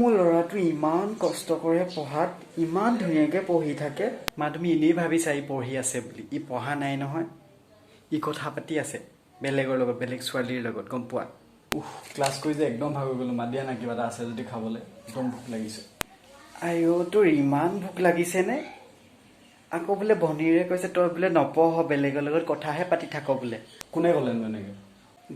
মোৰ ল'ৰাটো ইমান কষ্ট কৰে পঢ়াত, ইমান ধুনীয়াকৈ পঢ়ি থাকে। মা তুমি এনেই ভাবিছা ই পঢ়ি আছে বুলি, ই পঢ়া নাই নহয়। ই কথা পাতি আছে বেলেগৰ লগত, বেলেগ ছোৱালীৰ লগত, গম পোৱা? ক্লাছ কৰি যে একদম ভাগি গ'লো। মা দিয়া না কিবা এটা আছে যদি খাবলৈ, একদম ভোক লাগিছে। আইঅ তোৰ ইমান ভোক লাগিছেনে? আকৌ বোলে ভনীৰে কৈছে তই বোলে নপঢ়, বেলেগৰ লগত কথাহে পাতি থাক বোলে। কোনে ক'লেনো এনেকৈ?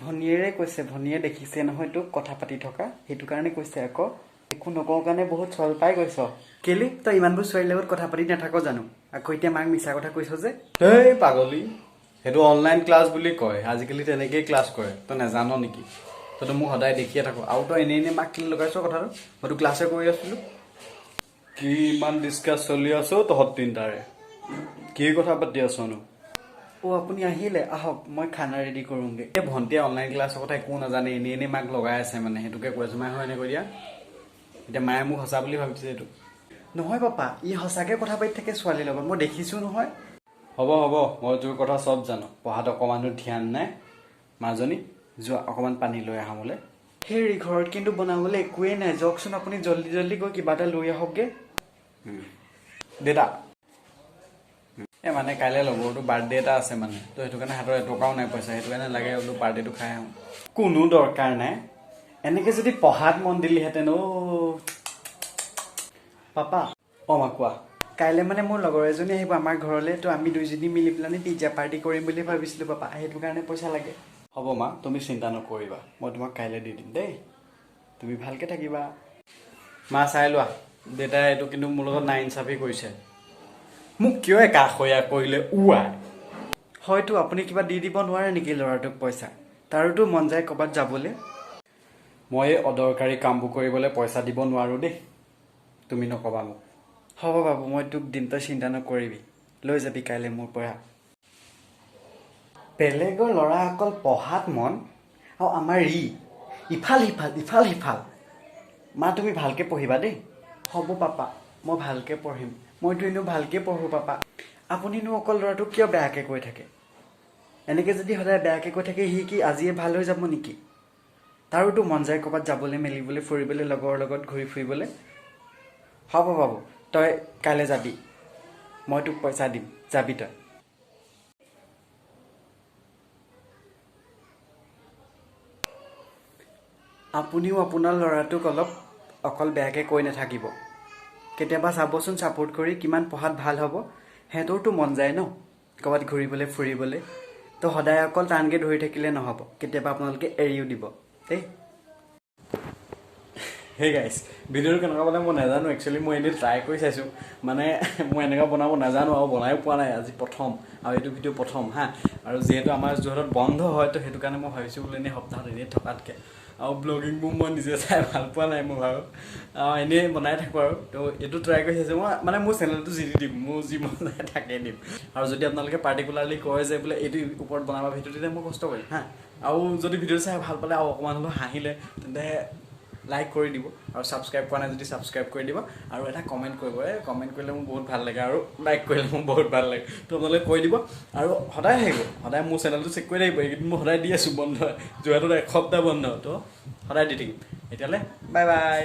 ভনীয়েৰে কৈছে, ভনীয়ে দেখিছে নহয় তোক কথা পাতি থকা, সেইটো কাৰণে কৈছে আকৌ। একো নকওঁ কাৰণে বহুত চল পাই গৈছ। কেলি তই ইমানবোৰ ছোৱালীৰ লগত কথা পাতি নাথাক জানো? আকৌ এতিয়া মাক মিছা কথা কৈছ যে? এই পাগলী, সেইটো অনলাইন ক্লাছ বুলি কয়। আজিকালি তেনেকেই ক্লাছ কৰে, তই নাজান নেকি? তইতো মোক সদায় দেখিয়ে থাকো, আৰু তই এনেই মাক কেলি লগাইছ কথাটো? মইতো ক্লাছে কৰি আছিলোঁ। কি ইমান ডিছকাছ চলি আছো তহঁত তিনিটাৰে? কি কথা পাতি আছনো? আপুনি আহিলে, আহক মই খানা ৰেডি কৰোঁগৈ। এই ভণ্টিয়ে অনলাইন ক্লাছৰ কথা একো নাজানে, এনেই মাক লগাই আছে মানে, সেইটোকে কৈ আছো। মায়ে হয় এনেকৈ দিয়া, এতিয়া মায়ে মোক সঁচা বুলি ভাবিছে এইটো। নহয় পাপা, ই সঁচাকৈ কথা পাতি থাকে ছোৱালীৰ লগত, মই দেখিছোঁ নহয়। হ'ব মই তোৰ কথা চব জানো। পঢ়াত অকণমানো ধ্যান নাই। মাজনী যোৱা, অকণমান পানী লৈ আহা মোলৈ। হেৰি ঘৰত কিন্তু বনাবলৈ একোৱেই নাই, যাওকচোন আপুনি জল্দি গৈ কিবা এটা লৈ আহকগৈ। দেউতা মানে কাইলৈ লগৰটো বাৰ্থডে এটা আছে মানে, তো সেইটো কাৰণে হাতত এটকাও নাই পইচা, সেইটো কাৰণে লাগে বোলো বাৰ্থডেটো খাই আহোঁ। কোনো দৰকাৰ নাই, এনেকৈ যদি পঢ়াত মন দিলিহেঁতেন। পাপা মা কোৱা। কাইলৈ মানে মোৰ লগৰ এজনী আহিব আমাৰ ঘৰলৈ, তো আমি দুইজনী মিলি পেলাই পিজ্জা পাৰ্টি কৰিম বুলি ভাবিছিলোঁ পাপা, সেইটো কাৰণে পইচা লাগে। হ'ব মা, তুমি চিন্তা নকৰিবা, মই তোমাক কাইলৈ দি দিম দেই। তুমি ভালকৈ থাকিবা। মা চাই লোৱা, দেউতাই এইটো কিন্তু মোৰ লগত নাইনচাফি কৰিছে। মোক কিয় একাষৰীয়া কৰিলে উৱাই? হয়তো আপুনি কিবা দি দিব নোৱাৰে নেকি ল'ৰাটোক পইচা? তাৰোতো মন যায় ক'ৰবাত যাবলৈ। মই এই অদৰকাৰী কামবোৰ কৰিবলৈ পইচা দিব নোৱাৰোঁ দেই, তুমি নক'বা মোক। হ'ব বাবু, মই তোক দিম, তই চিন্তা নকৰিবি, লৈ যাবি কাইলৈ মোৰ পৰা। বেলেগৰ ল'ৰা অকল পঢ়াত মন, আৰু আমাৰ ইফাল সিফাল। মা তুমি ভালকৈ পঢ়িবা দেই। হ'ব পাপা, মই ভালকৈ পঢ়িম, মইতো এনেও ভালকৈ পঢ়োঁ পাপা। আপুনিনো অকল ল'ৰাটোক কিয় বেয়াকৈ কৈ থাকে? এনেকৈ যদি সদায় বেয়াকৈ কৈ থাকে, সি কি আজিয়ে ভাল হৈ যাব নেকি? তাৰোতো মন যায় ক'ৰবাত যাবলৈ মেলিবলৈ, ফুৰিবলৈ, লগৰ লগত ঘূৰি ফুৰিবলৈ। হ'ব বাবু, তই কাইলৈ যাবি, মই তোক পইচা দিম, যাবি তই। আপুনিও আপোনাৰ ল'ৰাটোক অলপ অকল বেয়াকৈ কৈ নাথাকিব। কেতিয়াবা চাবচোন ছাপোৰ্ট কৰি কিমান পঢ়াত ভাল হ'ব। সিহঁতৰতো মন যায় ন ক'ৰবাত ঘূৰিবলৈ ফুৰিবলৈ, তো সদায় অকল টানকৈ ধৰি থাকিলে নহ'ব, কেতিয়াবা আপোনালোকে এৰিও দিব দেই। হে গাইছ, ভিডিঅ'টো কেনেকুৱা বনাই মই নাজানো। একচুৱেলি মই এনেই ট্ৰাই কৰি চাইছোঁ, মানে মই এনেকুৱা বনাব নাজানো আৰু বনায়ো পোৱা নাই, আজি প্ৰথম, আৰু এইটো ভিডিঅ' প্ৰথম আৰু যিহেতু আমাৰ যোৰহাটত বন্ধ হয়, তো সেইটো কাৰণে মই ভাবিছোঁ বোলো এনেই সপ্তাহত এনেই থকাতকৈ, আৰু ব্লগিংবোৰ মই নিজে চাই ভাল পোৱা নাই মোৰ বাৰু, এনেই বনাই থাকোঁ আৰু। তো এইটো ট্ৰাই কৰি চাইছোঁ মই, মানে মোৰ চেনেলটো যি দিম, মোৰ যি মন যায় তাকে দিম। আৰু যদি আপোনালোকে পাৰ্টিকুলাৰলি কয় যে বোলে এইটো ওপৰত বনাবা ভিডিঅ', তেতিয়া মই কষ্ট কৰিম আৰু যদি ভিডিঅ' চাই ভাল পালে আৰু অকণমান হ'লেও হাঁহিলে, তেন্তে লাইক কৰি দিব, আৰু ছাবস্ক্ৰাইব কৰা নাই যদি ছাবস্ক্ৰাইব কৰি দিব, আৰু এটা কমেণ্ট কৰিব। কমেণ্ট কৰিলে মোৰ বহুত ভাল লাগে, আৰু লাইক কৰিলে মোৰ বহুত ভাল লাগে। তো আপোনালোকে কৈ দিব, আৰু সদায় আহিব, সদায় মোৰ চেনেলটো চেক কৰি থাকিব। এইকেইদিন মই সদায় দি আছোঁ বন্ধ, যোৰহাটত এসপ্তাহ বন্ধ, তো সদায় দি থাকিম। এতিয়ালৈ বাই বাই।